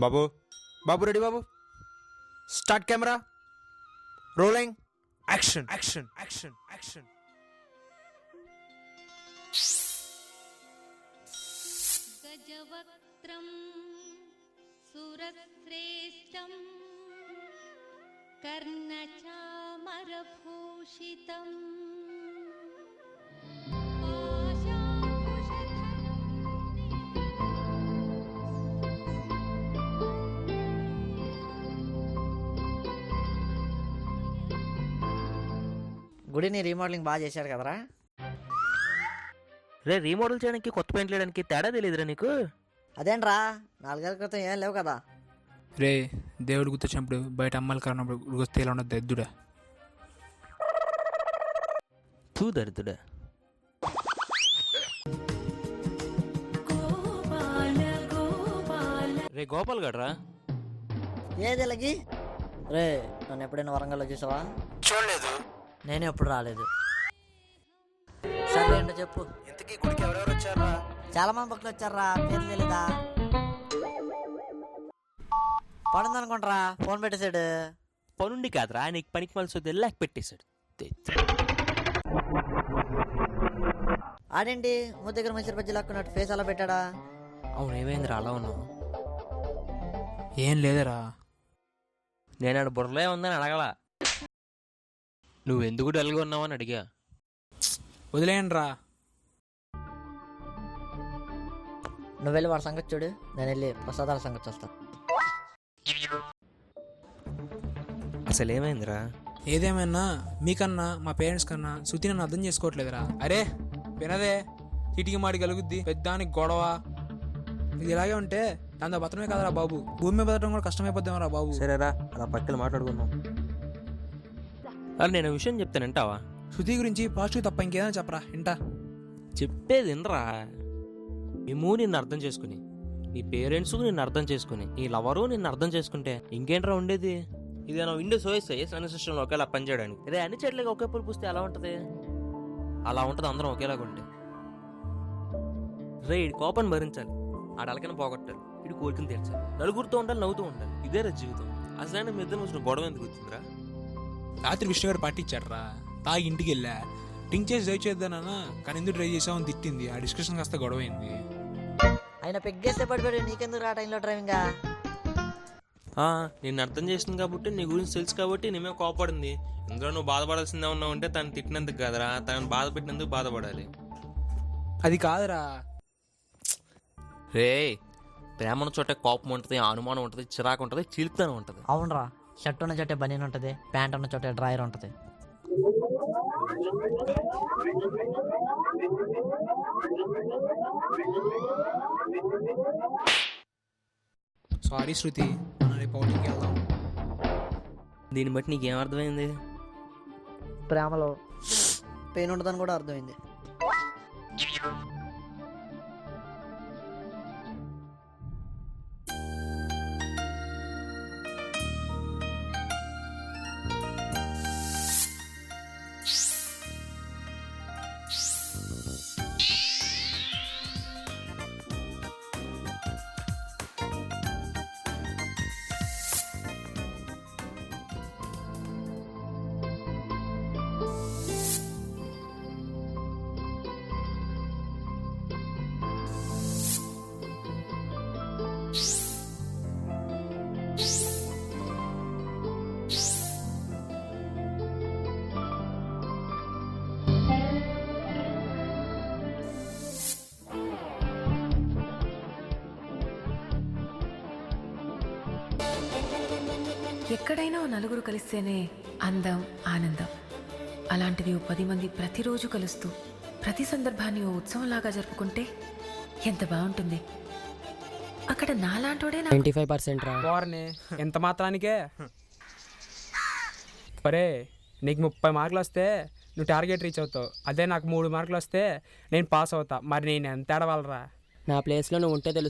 బాబు బాబు రెడీ బాబు. Start camera rolling action action action action. గజవక్త్రం సురశ్రేష్టం కర్ణచామరభూషితం గుడిని రీమోడలింగ్ బాగా చేశారు కదరా. రే రీమోడల్ చేయడానికి కొత్త పెయింట్లు వేయడానికి తేడా తెలియదురా నీకు? అదేంట్రా 4 ఏళ్ల క్రితం ఏం లేవు కదా. రే దేవుడు గుర్తొచ్చినప్పుడు బయట అమ్మాయిలు కన్నప్పుడు గుడికొస్తే ఇలా ఉండదు దద్దుడా. తూ దరిద్రుడా. రే గోపాల్ గడ్రా. ఏది ఇలాగి రే నన్ను ఎప్పుడైనా వరంగల్లో చూసావా? చూడలేదు. నేను ఎప్పుడు రాలేదు. సరే ఏంటో చెప్పు. ఇంతకీ గుడికి ఎవరెవరు వచ్చారా? చాలా మంది భక్తులు వచ్చారా, పేర్లు తెలీదా? పడుంది అనుకుంటారా, ఫోన్ పెట్టేశాడు. పనుండి కాదురా, నీకు పనికి మలిసి లేక పెట్టేశాడు. ఆడేంటి ముద్ద దగ్గర మంచి బజ్జీ లాక్కున్నట్టు ఫేస్ అలా పెట్టాడా? అవును ఏమైందిరా అలా ఉన్నావు? ఏం లేదరా. నేను ఆడ బుర్రలే ఉందని అడగల, నువ్వెందుకు డల్గా ఉన్నావని అడిగా. వదిలేయండి రా. నువ్వు వెళ్ళి వాడి సంగతి చూడు, నేను వెళ్ళి ప్రసాదాల సంగతి చూస్తా. అసలు ఏమైందిరా? ఏదేమైనా మీకన్నా మా పేరెంట్స్ కన్నా శృతి నన్ను అర్థం చేసుకోవట్లేదురా. అరే వినదే, చీటికి మాడి కలుగుద్ది పెద్దానికి గొడవ. ఇది ఇలాగే ఉంటే దాంతో బతడమే కదరా బాబు, భూమి మీద బతడం కూడా కష్టమైపోద్దామరా బాబు. సరేరా అలా పక్కన మాట్లాడుకుందాం. అరే నేను విషయం చెప్తాను వింటావా? శృతి గురించి పాజిటివ్ తప్ప ఇంకేదైనా చెప్పరా ఇంటా. చెప్పేది వినరా. మేము నిన్ను అర్థం చేసుకుని, నీ పేరెంట్స్ నిన్ను అర్థం చేసుకుని, నీ లవరు నిన్ను అర్థం చేసుకుంటే ఇంకేంట్రా ఉండేది? ఇదేనా విండోస్ ఓఎస్ సన్ సిస్టంలో ఒకేలా పనిచేయడానికి. ఇదే అన్ని చెట్లకి ఒకే పూలు పూస్తే ఎలా ఉంటుంది? అలా ఉంటుంది అందరం ఒకేలాగా ఉంటే. రే ఇడి కోపాన్ని భరించాలి, ఆడలకైనా పోగొట్టాలి, ఇటు కోరికను తీర్చాలి, నలుగురితో ఉండాలి, నవ్వుతూ ఉండాలి. ఇదే రా జీవితం. అసలైన మీ ఇద్దరు వచ్చిన గొడవ ఎందుకు వచ్చిందిరా? రాత్రి విష్ణు గారు పాటించాడరా, తాగి ఇంటికి వెళ్ళా, డ్రింక్ చేసి డ్రైవ్ చేద్దానన్నా కానీ ఎందుకు డ్రైవ్ చేసామని తిట్టింది. ఆ డిస్కషన్ కాస్త గొడవ అయింది. ఆయన పెగ్గేస్తే పడిపోయాడు, నీకెందుకు రా టైంలో డ్రైవింగా? నిన్ను అర్థం చేసింది కాబట్టి, నీ గురించి తెలుసు కాబట్టి నేమే కోపడింది. ఇందులో నువ్వు బాధపడాల్సిందే ఉన్నావు అంటే తను తిట్టినందుకు కాదురా, తనను బాధ పెట్టినందుకు బాధపడాలి. అది కాదురా. రే ప్రేమను చోటే కోపం ఉంటుంది, అనుమానం ఉంటుంది, చిరాకు ఉంటుంది, చిలుపుతనం ఉంటుంది. అవునరా, షర్ట్ ఉన్న చోటే బనీన్ ఉంటుంది, ప్యాంట్ ఉన్న చోటే డ్రాయర్ ఉంటుంది. సారీ శృతి, మనం రేపు అవుటింగ్కి వెళ్దాం. దీన్ని బట్టి నీకేమర్థమైంది? ప్రేమలో పెయిన్ ఉంటుందని కూడా అర్థమైంది. ఎక్కడైనా నలుగురు కలిస్తేనే అందం, ఆనందం. అలాంటిది 10 మంది ప్రతిరోజు కలుస్తూ ప్రతి సందర్భాన్ని ఓ ఉత్సవంలాగా జరుపుకుంటే ఎంత బాగుంటుంది. అక్కడ నాలాంటోడే 95% రా. వారిని ఎంత మాత్రానికే. ఒరే నీకు 30 మార్కులు వస్తే నువ్వు టార్గెట్ రీచ్ అవుతావు, అదే నాకు 3 మార్కులు వస్తే నేను పాస్ అవుతా. మరి నేను ఎంత ఏడవాలరా? నా ప్లేస్లో నువ్వు ఉంటే తెలుసు.